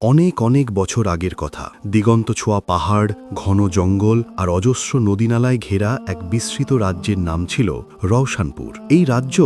অনেক অনেক বছর আগের কথা। দিগন্ত ছোঁয়া পাহাড়, ঘন জঙ্গল আর অজস্র নদীনালায় ঘেরা এক বিস্তৃত রাজ্যের নাম ছিল রওশনপুর। এই রাজ্য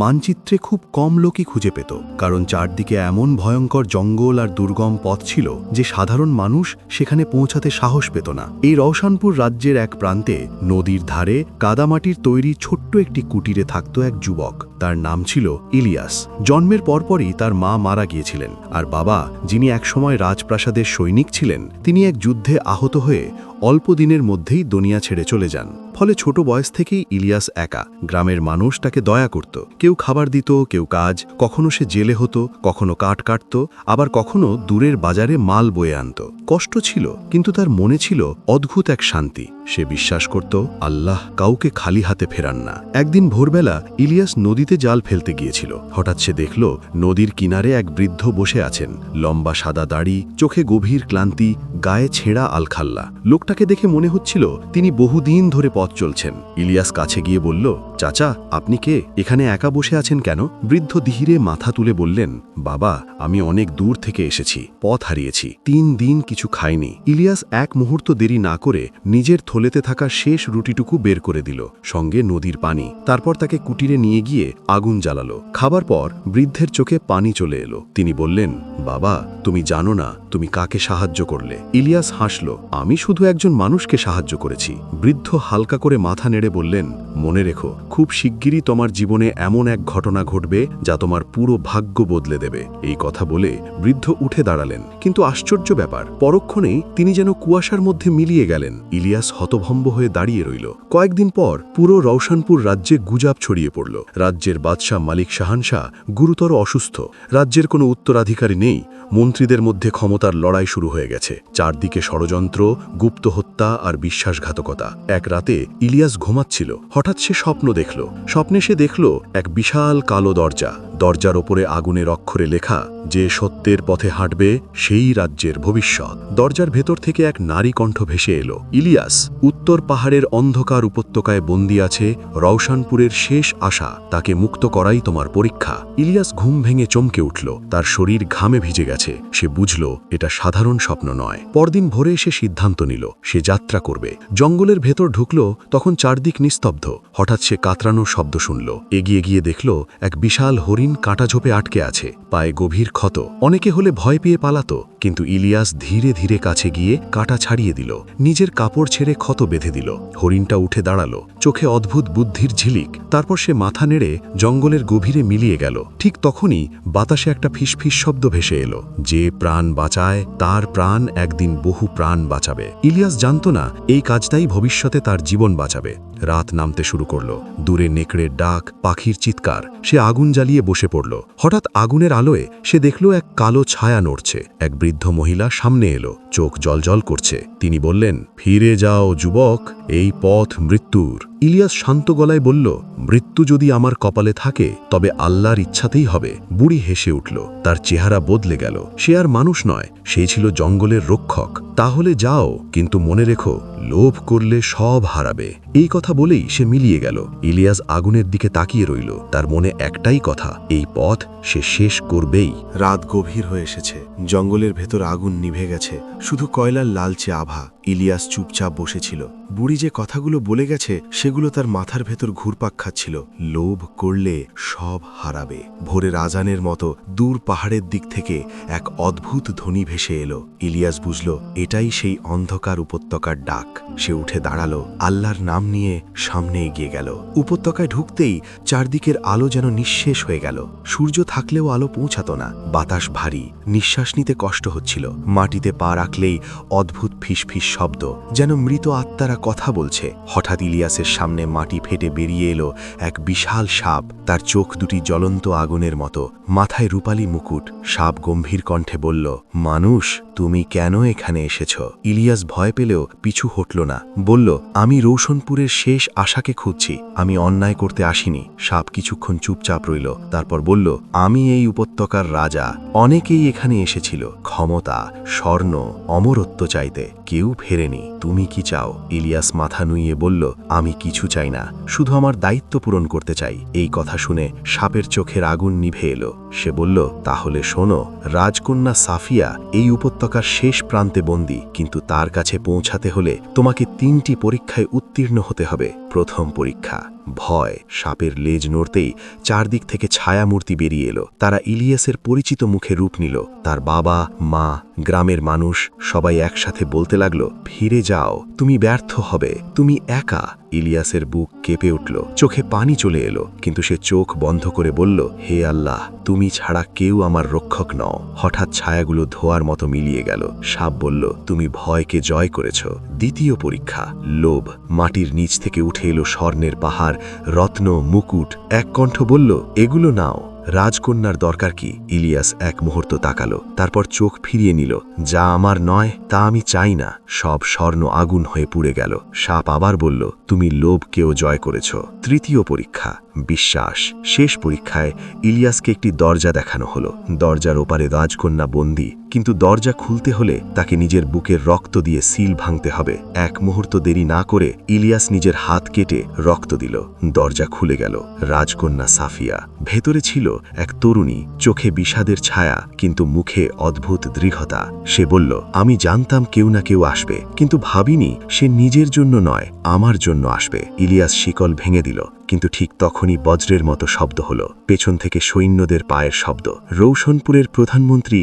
মানচিত্রে খুব কম লোকই খুঁজে পেত, কারণ চারদিকে এমন ভয়ঙ্কর জঙ্গল আর দুর্গম পথ ছিল যে সাধারণ মানুষ সেখানে পৌঁছাতে সাহস পেত না। এই রওশনপুর রাজ্যের এক প্রান্তে নদীর ধারে কাদামাটির তৈরি ছোট্ট একটি কুটিরে থাকত এক যুবক। তার নাম ছিল ইলিয়াস। জন্মের পরপরই তার মা মারা গিয়েছিলেন, আর বাবা, যিনি একসময় রাজপ্রাসাদের সৈনিক ছিলেন, তিনি এক যুদ্ধে আহত হয়ে অল্প দিনের মধ্যেই দুনিয়া ছেড়ে চলে যান। ফলে ছোট বয়স থেকেই ইলিয়াস একা। গ্রামের মানুষ তাকে দয়া করত, কেউ খাবার দিত, কেউ কাজ, কখনো সে জেলে হতো, কখনো কাঠ কাটত, আবার কখনো দূরের বাজারে মাল বয়ে আনত। কষ্ট ছিল, কিন্তু তার মনে ছিল অদ্ভুত এক শান্তি। সে বিশ্বাস করত আল্লাহ কাউকে খালি হাতে ফেরান না। একদিন ভোরবেলা ইলিয়াস নদীতে জাল ফেলতে গিয়েছিল। হঠাৎ সে দেখল নদীর কিনারে এক বৃদ্ধ বসে আছেন। লম্বা সাদা দাড়ি, চোখে গভীর ক্লান্তি, গায়ে ছেঁড়া আলখাল্লা। লোকটাকে দেখে মনে হচ্ছিল তিনি বহুদিন ধরে পথ চলছেন। ইলিয়াস কাছে গিয়ে বলল, চাচা, আপনি কে? এখানে একা বসে আছেন কেন? বৃদ্ধ ধীরে মাথা তুলে বললেন, বাবা, আমি অনেক দূর থেকে এসেছি, পথ হারিয়েছি, 3 দিন কিছু খাইনি। ইলিয়াস এক মুহূর্ত দেরি না করে নিজের থলেতে থাকা শেষ রুটিটুকু বের করে দিল, সঙ্গে নদীর পানি। তারপর তাকে কুটিরে নিয়ে গিয়ে আগুন জ্বালালো। খাবার পর বৃদ্ধের চোখে পানি চলে এলো। তিনি বললেন, বাবা, তুমি জানো না তুমি কাকে সাহায্য করলে। ইলিয়াস হাসল, আমি শুধু একজন মানুষকে সাহায্য করেছি। বৃদ্ধ হালকা করে মাথা নেড়ে বললেন, মনে রেখো, খুব শিগগিরই তোমার জীবনে এমন এক ঘটনা ঘটবে যা তোমার পুরো ভাগ্য বদলে দেবে। এই কথা বলে বৃদ্ধ উঠে দাঁড়ালেন, কিন্তু আশ্চর্য ব্যাপার, পরক্ষণেই তিনি যেন কুয়াশার মধ্যে মিলিয়ে গেলেন। ইলিয়াস হতভম্ব হয়ে দাঁড়িয়ে রইল। কয়েকদিন পর পুরো রওশনপুর রাজ্যে গুজব ছড়িয়ে পড়ল। রাজ্যের বাদশাহ মালিক শাহানশাহ গুরুতর অসুস্থ। রাজ্যের কোনো উত্তরাধিকারী নেই। মন্ত্রীদের মধ্যে ক্ষমতার লড়াই শুরু হয়ে গেছে। চারদিকে ষড়যন্ত্র, গুপ্ত হত্যা আর বিশ্বাসঘাতকতা। এক রাতে ইলিয়াস ঘুমাচ্ছিল। হঠাৎ সে স্বপ্ন দেখল। স্বপ্নে সে দেখল এক বিশাল কালো দরজা। দরজার ওপরে আগুনের অক্ষরে লেখা, যে সত্যের পথে হাঁটবে সেই রাজ্যের ভবিষ্যৎ। দরজার ভেতর থেকে এক নারী কণ্ঠ ভেসে এলো, ইলিয়াস, উত্তর পাহাড়ের অন্ধকার উপত্যকায় বন্দী আছে রওশনপুরের শেষ আশা, তাকে মুক্ত করাই তোমার পরীক্ষা। ইলিয়াস ঘুম ভেঙে চমকে উঠল। তার শরীর ঘামে ভিজে গেছে। সে বুঝল এটা সাধারণ স্বপ্ন নয়। পরদিন ভোরে সে সিদ্ধান্ত নিল সে যাত্রা করবে। জঙ্গলের ভেতর ঢুকল, তখন চারদিক নিস্তব্ধ। হঠাৎ সে কাতরানোর শব্দ শুনল। এগিয়ে গিয়ে দেখল এক বিশাল হরিণ কাঁটা ঝোপে আটকে আছে, পায়ে গভীর ক্ষত। অনেকে হলে ভয় পেয়ে পালাতো, কিন্তু ইলিয়াস ধীরে ধীরে কাছে গিয়ে কাঁটা ছাড়িয়ে দিল, নিজের কাপড় ছেড়ে ক্ষত বেঁধে দিল। হরিণটা উঠে দাঁড়ালো, চোখে অদ্ভুত বুদ্ধির ঝিলিক। তারপর সে মাথা নেড়ে জঙ্গলের গভীরে মিলিয়ে গেল। ঠিক তখনই বাতাসে একটা ফিসফিস শব্দ ভেসে এলো, যে প্রাণ বাঁচায় তার প্রাণ একদিন বহু প্রাণ বাঁচাবে। ইলিয়াস জানত না এই কাজটাই ভবিষ্যতে তার জীবন বাঁচাবে। রাত নামতে শুরু করলো। দূরে নেকড়ের ডাক, পাখির চিৎকার। সে আগুন জ্বালিয়ে বসে পড়ল। হঠাৎ আগুনের আলোয় সে দেখল এক কালো ছায়া নড়ছে। এক বৃদ্ধ মহিলা সামনে এলো, চোখ জলজল করছে। তিনি বললেন, ফিরে যাও যুবক, এই পথ মৃত্যুর। ইলিয়াস শান্ত গলায় বলল, মৃত্যু যদি আমার কপালে থাকে তবে আল্লাহর ইচ্ছাতেই হবে। বুড়ি হেসে উঠল। তার চেহারা বদলে গেল। সে আর মানুষ নয়, সে ছিল জঙ্গলের রক্ষক। তাহলে যাও, কিন্তু মনে রেখো, লোভ করলে সব হারাবে। এই কথা বলেই সে মিলিয়ে গেল। ইলিয়াস আগুনের দিকে তাকিয়ে রইল। তার মনে একটাই কথা, এই পথ সে শেষ করবেই। রাত গভীর হয়ে এসেছে। জঙ্গলের ভেতর আগুন নিভে গেছে, শুধু কয়লার লালচে আভা। ইলিয়াস চুপচাপ বসেছিল। বুড়ি যে কথাগুলো বলে গেছে সেগুলো তার মাথার ভেতর ঘুরপাক খাচ্ছিল। লোভ করলে সব হারাবে। ভোরের আজানের মতো দূর পাহাড়ের দিক থেকে এক অদ্ভুত ধ্বনি ভেসে এলো। ইলিয়াস বুঝল এটাই সেই অন্ধকার উপত্যকার ডাক। সে উঠে দাঁড়ালো, আল্লাহর নাম নিয়ে সামনে এগিয়ে গেল। উপত্যকায় ঢুকতেই চারদিকের আলো যেন নিঃশেষ হয়ে গেল। সূর্য থাকলেও আলো পৌঁছাতো না। বাতাস ভারী, নিঃশ্বাস নিতে কষ্ট হচ্ছিল। মাটিতে পা রাখলেই অদ্ভুত ফিসফিস শব্দ, যেন মৃত আত্মারা কথা বলছে। হঠাৎ ইলিয়াসের সামনে মাটি ফেটে বেরিয়ে এলো এক বিশাল সাপ। তার চোখ দুটি জ্বলন্ত আগুনের মতো, মাথায় রূপালী মুকুট। সাপ গম্ভীর কণ্ঠে বলল, মানুষ, তুমি কেন এখানে এসেছ? ইলিয়াস ভয় পেলেও পিছু হটল না। বলল, আমি রওশনপুরের শেষ আশাকে খুঁজছি, আমি অন্যায় করতে আসিনি। সাপ কিছুক্ষণ চুপচাপ রইল, তারপর বলল, আমি এই উপত্যকার রাজা। অনেকেই এখানে এসেছিল ক্ষমতা, স্বর্ণ, অমরত্ব চাইতে, কেউ ফেরেনি। তুমি কি চাও? ইলিয়াস মাথা নুইয়ে বলল, আমি কিছু চাই না, শুধু আমার দায়িত্ব পূরণ করতে চাই। এই কথা শুনে সাপের চোখের আগুন নিভে এলো। সে বলল, তাহলে শোনো, রাজকন্যা সাফিয়া এই উপত্যকার শেষ প্রান্তে বন্দী, কিন্তু তার কাছে পৌঁছাতে হলে তোমাকে 3টি পরীক্ষায় উত্তীর্ণ হতে হবে। প্রথম পরীক্ষা ভয়। সাপের লেজ নড়তেই চারদিক থেকে ছায়ামূর্তি বেরিয়ে এলো। তারা ইলিয়াসের পরিচিত মুখে রূপ নিল। তার বাবা, মা, গ্রামের মানুষ সবাই একসাথে বলতে লাগলো, ফিরে যাও, তুমি ব্যর্থ হবে, তুমি একা। ইলিয়াসের বুক কেঁপে উঠল, চোখে পানি চলে এলো, কিন্তু সে চোখ বন্ধ করে বলল, হে আল্লাহ, তুমি ছাড়া কেউ আমার রক্ষক নও। হঠাৎ ছায়াগুলো ধোয়ার মতো মিলিয়ে গেল। সাপ বলল, তুমি ভয়কে জয় করেছ। দ্বিতীয় পরীক্ষা লোভ। মাটির নিচ থেকে উঠে এলো স্বর্ণের পাহাড়, রত্ন, মুকুট। এক কণ্ঠ বলল, এগুলো নাও। রাজকন্যার দরকার কি? ইলিয়াস এক মুহূর্ত তাকালো, তারপর চোখ ফিরিয়ে নিল। যা আমার নয় তা আমি চাই না। সব স্বর্ণ আগুন হয়ে পুড়ে গেল। সাপ আবার বলল, তুমি লোভকেও জয় করেছ। তৃতীয় পরীক্ষা বিশ্বাস। শেষ পরীক্ষায় ইলিয়াসকে একটি দরজা দেখানো হলো। দরজার ওপারে রাজকন্যা বন্দী, কিন্তু দরজা খুলতে হলে তাকে নিজের বুকের রক্ত দিয়ে সিল ভাঙতে হবে। এক মুহূর্ত দেরি না করে ইলিয়াস নিজের হাত কেটে রক্ত দিল। দরজা খুলে গেল। রাজকন্যা সাফিয়া ভেতরে ছিল এক তরুণী, চোখে বিষাদের ছায়া, কিন্তু মুখে অদ্ভুত দৃঢ়তা। সে বলল, আমি জানতাম কেউ না কেউ আসবে, কিন্তু ভাবিনি সে নিজের জন্য নয়, আমার জন্য আসবে। ইলিয়াস শিকল ভেঙে দিল, কিন্তু ঠিক তখনই বজ্রের মতো শব্দ হলো। পেছন থেকে সৈন্যদের পায়ের শব্দ। রৌশনপুরের প্রধানমন্ত্রী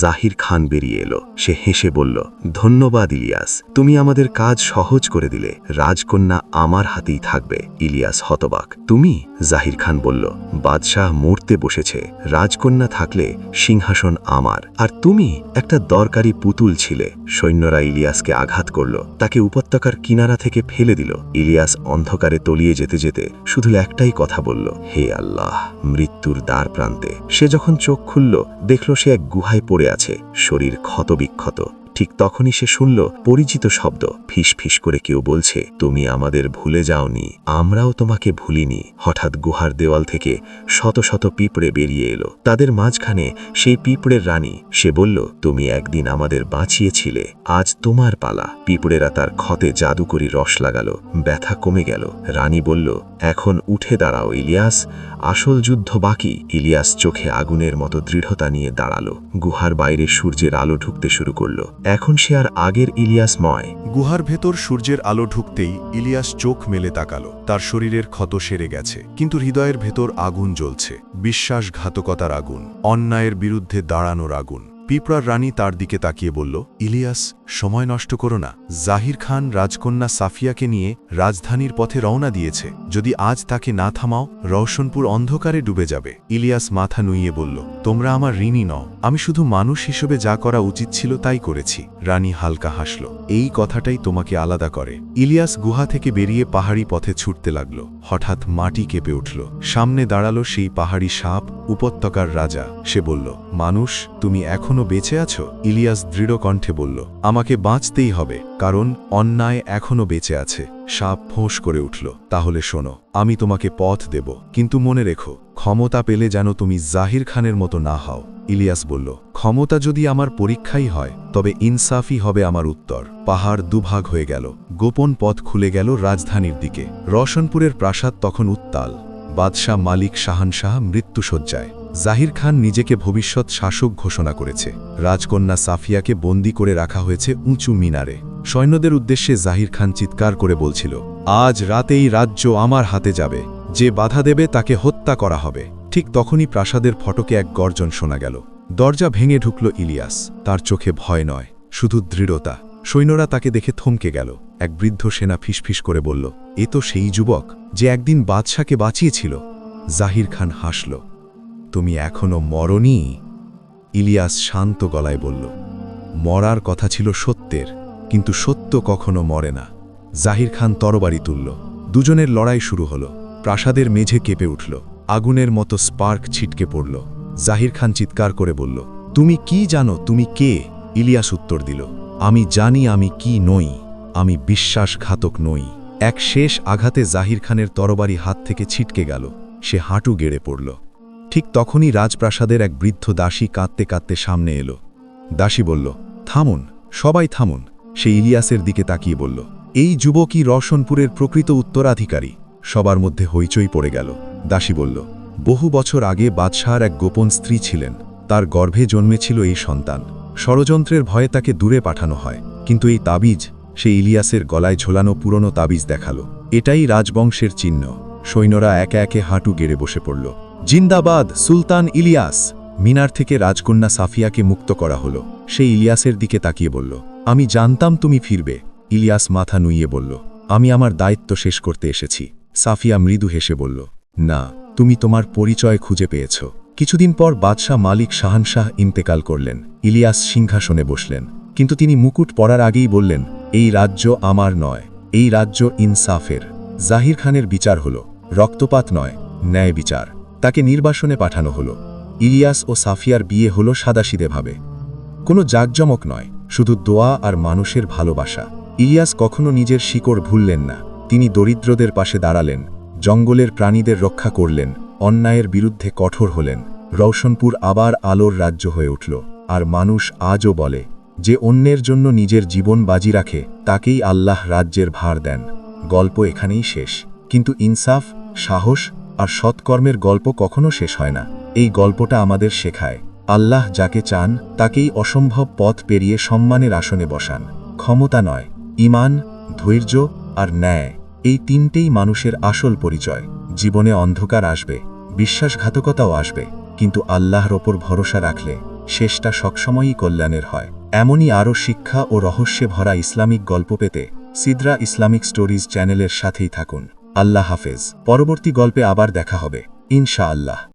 জাহির খান বেরিয়ে এলো। সে হেসে বলল, ধন্যবাদ ইলিয়াস, তুমি আমাদের কাজ সহজ করে দিলে। রাজকন্যা আমার হাতেই থাকবে। ইলিয়াস হতবাক। তুমি? জাহির খান বলল, বাদশাহ মরতে বসেছে, রাজকন্যা থাকলে সিংহাসন আমার, আর তুমি একটা দরকারি পুতুল ছিলে। সৈন্যরা ইলিয়াসকে আঘাত করল, তাকে উপত্যকার কিনারা থেকে ফেলে দিল। ইলিয়াস অন্ধকারে তলিয়ে যেতে যেতে শুধু একটাই কথা বলল, হে আল্লাহ, মৃত্যুর দ্বার প্রান্তে। সে যখন চোখ খুলল, দেখল সে এক গুহায় পড়ে আছে, শরীর ক্ষতবিক্ষত। ঠিক তখনই সে শুনল পরিচিত শব্দ। ফিস ফিস করে কেউ বলছে, তুমি আমাদের ভুলে যাওনি, আমরাও তোমাকে ভুলিনি। হঠাৎ গুহার দেওয়াল থেকে শত শত পিঁপড়ে বেরিয়ে এলো। তাদের মাঝখানে সেই পিঁপড়ের রানী। সে বলল, তুমি একদিন আমাদের বাঁচিয়েছিলে, আজ তোমার পালা। পিঁপড়েরা তার ক্ষতে জাদুকরি রস লাগালো, ব্যথা কমে গেল। রানী বলল, এখন উঠে দাঁড়াও ইলিয়াস, আসল যুদ্ধ বাকি। ইলিয়াস চোখে আগুনের মতো দৃঢ়তা নিয়ে দাঁড়ালো। গুহার বাইরে সূর্যের আলো ঢুকতে শুরু করলো। এখন সে আর আগের ইলিয়াস নয়। গুহার ভেতর সূর্যের আলো ঢুকতেই ইলিয়াস চোখ মেলে তাকালো। তার শরীরের ক্ষত সেরে গেছে, কিন্তু হৃদয়ের ভেতর আগুন জ্বলছে। বিশ্বাসঘাতকতার আগুন, অন্যায়ের বিরুদ্ধে দাঁড়ানোর আগুন। পিঁপড়ার রানী তার দিকে তাকিয়ে বলল, ইলিয়াস, সময় নষ্ট করো না। জাহির খান রাজকন্যা সাফিয়াকে নিয়ে রাজধানীর পথে রওনা দিয়েছে। যদি আজ তাকে না থামাও, রওশনপুর অন্ধকারে ডুবে যাবে। ইলিয়াস মাথা নুইয়ে বলল, তোমরা আমার ঋণী নও, আমি শুধু মানুষ হিসেবে যা করা উচিত ছিল তাই করেছি। রানী হালকা হাসল, এই কথাটাই তোমাকে আলাদা করে। ইলিয়াস গুহা থেকে বেরিয়ে পাহাড়ি পথে ছুটতে লাগল। হঠাৎ মাটি কেঁপে উঠল। সামনে দাঁড়ালো সেই পাহাড়ি সাপ, উপত্যকার রাজা। সে বলল, মানুষ, তুমি এখনো বেঁচে আছো? ইলিয়াস দৃঢ় কণ্ঠে বলল, আমাকে বাঁচতেই হবে, কারণ অন্যায় এখনো বেঁচে আছে। সাপ ফোঁস করে উঠল, তাহলে শোনো, আমি তোমাকে পথ দেব, কিন্তু মনে রেখো, ক্ষমতা পেলে যেন তুমি জাহির খানের মতো না হও। ইলিয়াস বলল, ক্ষমতা যদি আমার পরীক্ষাই হয়, তবে ইনসাফই হবে আমার উত্তর। পাহাড় দুভাগ হয়ে গেল। গোপন পথ খুলে গেল রাজধানীর দিকে। রওশনপুরের প্রাসাদ তখন উত্তাল। বাদশাহ মালিক শাহানশাহ মৃত্যুশয্যায়। জাহির খান নিজেকে ভবিষ্যৎ শাসক ঘোষণা করেছে। রাজকন্যা সাফিয়াকে বন্দী করে রাখা হয়েছে উঁচু মিনারে। সৈন্যদের উদ্দেশ্যে জাহির খান চিৎকার করে বলছিল, আজ রাতেই রাজ্য আমার হাতে যাবে, যে বাধা দেবে তাকে হত্যা করা হবে। ঠিক তখনই প্রাসাদের ফটকে এক গর্জন শোনা গেল। দরজা ভেঙে ঢুকল ইলিয়াস। তার চোখে ভয় নয়, শুধু দৃঢ়তা। সৈন্যরা তাকে দেখে থমকে গেল। এক বৃদ্ধ সেনা ফিসফিস করে বলল, এ তো সেই যুবক যে একদিন বাদশাকে বাঁচিয়েছিল। জাহির খান হাসল, তুমি এখনো মরনি? ইলিয়াস শান্ত গলায় বলল, মরার কথা ছিল সত্যের, কিন্তু সত্য কখনো মরে না। জাহির খান তরবারি তুলল। দুজনের লড়াই শুরু হলো। প্রাসাদের মেঝে কেঁপে উঠল। আগুনের মতো স্পার্ক ছিটকে পড়ল। জাহির খান চিৎকার করে বলল, তুমি কি জানো, তুমি কে? ইলিয়াস উত্তর দিল, আমি জানি আমি কি নই, আমি বিশ্বাসঘাতক নই। এক শেষ আঘাতে জাহির খানের তরবারি হাত থেকে ছিটকে গেল। সে হাঁটু গেড়ে পড়ল। ঠিক তখনই রাজপ্রাসাদের এক বৃদ্ধ দাসী কাঁদতে কাঁদতে সামনে এলো। দাসী বলল, থামুন, সবাই থামুন। সে ইলিয়াসের দিকে তাকিয়ে বলল, এই যুবকই রওশনপুরের প্রকৃত উত্তরাধিকারী। সবার মধ্যে হইচই পড়ে গেল। দাসী বলল, বহু বছর আগে বাদশাহর এক গোপন স্ত্রী ছিলেন, তার গর্ভে জন্মেছিল এই সন্তান। ষড়যন্ত্রের ভয়ে তাকে দূরে পাঠানো হয়, কিন্তু এই তাবিজ, সে ইলিয়াসের গলায় ঝোলানো পুরনো তাবিজ দেখালো। এটাই রাজবংশের চিহ্ন। সৈন্যরা একে একে হাঁটু গেড়ে বসে পড়ল। জিন্দাবাদ সুলতান ইলিয়াস! মিনার থেকে রাজকন্যা সাফিয়াকে মুক্ত করা হলো। সে ইলিয়াসের দিকে তাকিয়ে বলল, আমি জানতাম তুমি ফিরবে। ইলিয়াস মাথা নুইয়ে বলল, আমি আমার দায়িত্ব শেষ করতে এসেছি। সাফিয়া মৃদু হেসে বলল, না, তুমি তোমার পরিচয় খুঁজে পেয়েছ। কিছুদিন পর বাদশাহ মালিক শাহানশাহ ইন্তেকাল করলেন। ইলিয়াস সিংহাসনে বসলেন, কিন্তু তিনি মুকুট পরার আগেই বললেন, এই রাজ্য আমার নয়, এই রাজ্য ইনসাফের। জাহির খানের বিচার হলো, রক্তপাত নয়, ন্যায় বিচার। তাকে নির্বাসনে পাঠানো হলো। ইলিয়াস ও সাফিয়ার বিয়ে হলো সাদাসিধেভাবে, কোনো জাঁকজমক নয়, শুধু দোয়া আর মানুষের ভালোবাসা। ইলিয়াস কখনো নিজের শিকড় ভুললেন না। তিনি দরিদ্রদের পাশে দাঁড়ালেন, জঙ্গলের প্রাণীদের রক্ষা করলেন, অন্যায়ের বিরুদ্ধে কঠোর হলেন। রওশনপুর আবার আলোর রাজ্য হয়ে উঠল। আর মানুষ আজও বলে, যে অন্যের জন্য নিজের জীবন বাজি রাখে তাকেই আল্লাহ রাজ্যের ভার দেন। গল্প এখানেই শেষ, কিন্তু ইনসাফ, সাহস আর সৎকর্মের গল্প কখনো শেষ হয় না। এই গল্পটা আমাদের শেখায়, আল্লাহ যাকে চান তাকেই অসম্ভব পথ পেরিয়ে সম্মানের আসনে বসান। ক্ষমতা নয়, ঈমান, ধৈর্য আর ন্যায়, এই তিনটেই মানুষের আসল পরিচয়। জীবনে অন্ধকার আসবে, বিশ্বাসঘাতকতাও আসবে, কিন্তু আল্লাহর ওপর ভরসা রাখলে শেষটা সবসময়ই কল্যাণের হয়। এমনই আরও শিক্ষা ও রহস্যে ভরা ইসলামিক গল্প পেতে সিদরা ইসলামিক স্টোরিজ চ্যানেলের সাথেই থাকুন। আল্লাহ হাফেজ। পরবর্তী গল্পে আবার দেখা হবে ইনশাআল্লাহ।